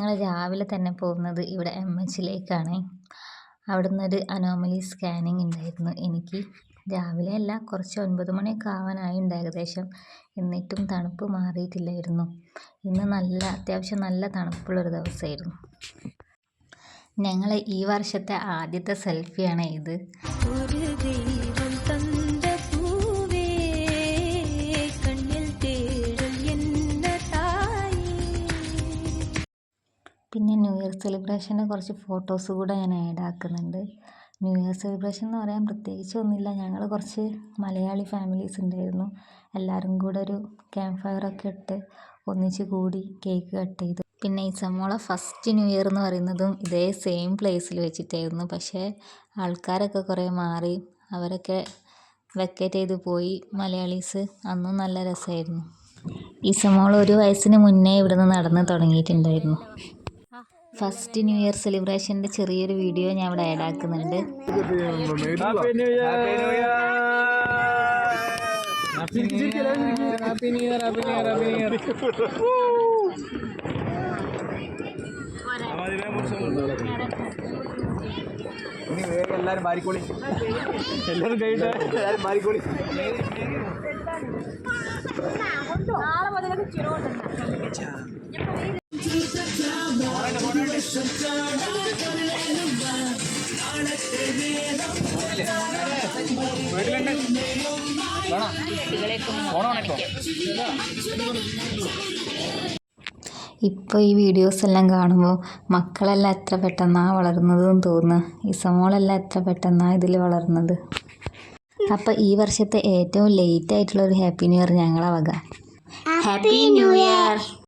ഞങ്ങൾ രാവിലെ തന്നെ പോകുന്നത് ഇവിടെ MHലേക്കാണ്. അവിടെ നിന്നൊരു അനോമലി സ്കാനിങ് ഉണ്ടായിരുന്നു എനിക്ക്. രാവിലെ അല്ല, കുറച്ച് 9 മണിയൊക്കെ ആവാനായിട്ടുണ്ട് ഏകദേശം. എന്നിട്ടും തണുപ്പ് മാറിയിട്ടില്ലായിരുന്നു. ഇന്ന് അത്യാവശ്യം നല്ല തണുപ്പുള്ളൊരു ദിവസമായിരുന്നു. ഞങ്ങൾ ഈ വർഷത്തെ ആദ്യത്തെ സെൽഫിയാണ് ഇത്. പിന്നെ ന്യൂ ഇയർ സെലിബ്രേഷൻ്റെ കുറച്ച് ഫോട്ടോസ് കൂടെ ഞാൻ ആഡ് ആക്കുന്നുണ്ട്. ന്യൂ ഇയർ സെലിബ്രേഷൻ എന്ന് പറയാൻ പ്രത്യേകിച്ച് ഒന്നുമില്ല. ഞങ്ങൾ കുറച്ച് മലയാളി ഫാമിലീസ് ഉണ്ടായിരുന്നു. എല്ലാവരും കൂടെ ഒരു ക്യാമ്പ് ഫയറൊക്കെ ഇട്ട് ഒന്നിച്ച് കൂടി കേക്ക് കട്ട് ചെയ്തു. പിന്നെ ഇസമോളെ ഫസ്റ്റ് ന്യൂ ഇയർ എന്ന് പറയുന്നതും ഇതേ സെയിം പ്ലേസിൽ വെച്ചിട്ടായിരുന്നു. പക്ഷേ ആൾക്കാരൊക്കെ കുറേ മാറി, അവരൊക്കെ വെക്കേറ്റ് ചെയ്ത് പോയി. മലയാളീസ് അന്നും നല്ല രസമായിരുന്നു. ഇസമോൾ 1 വയസ്സിന് മുന്നേ ഇവിടുന്ന് നടന്ന് തുടങ്ങിയിട്ടുണ്ടായിരുന്നു. ഫസ്റ്റ് ന്യൂ ഇയർ സെലിബ്രേഷൻ്റെ ചെറിയൊരു വീഡിയോ ഞാൻ ഇവിടെ ആഡ് ആക്കുന്നുണ്ട്. എല്ലാരും മാറിക്കോളി, എല്ലാരും കഴിയിട്ട് എല്ലാരും മാറിക്കോളി. ഇപ്പോൾ ഈ വീഡിയോസ് എല്ലാം കാണുമ്പോൾ മക്കളെല്ലാം എത്ര പെട്ടെന്നാണ് വളർന്നതെന്ന് തോന്നുന്നു. ഇസമോളെല്ലാം എത്ര പെട്ടെന്നാണ് ഇതിൽ വളർന്നത്. അപ്പോൾ ഈ വർഷത്തെ ഏറ്റവും ലേറ്റ് ആയിട്ടുള്ള ഒരു ഹാപ്പി ന്യൂ ഇയർ ഞങ്ങളെ വക. Happy new year.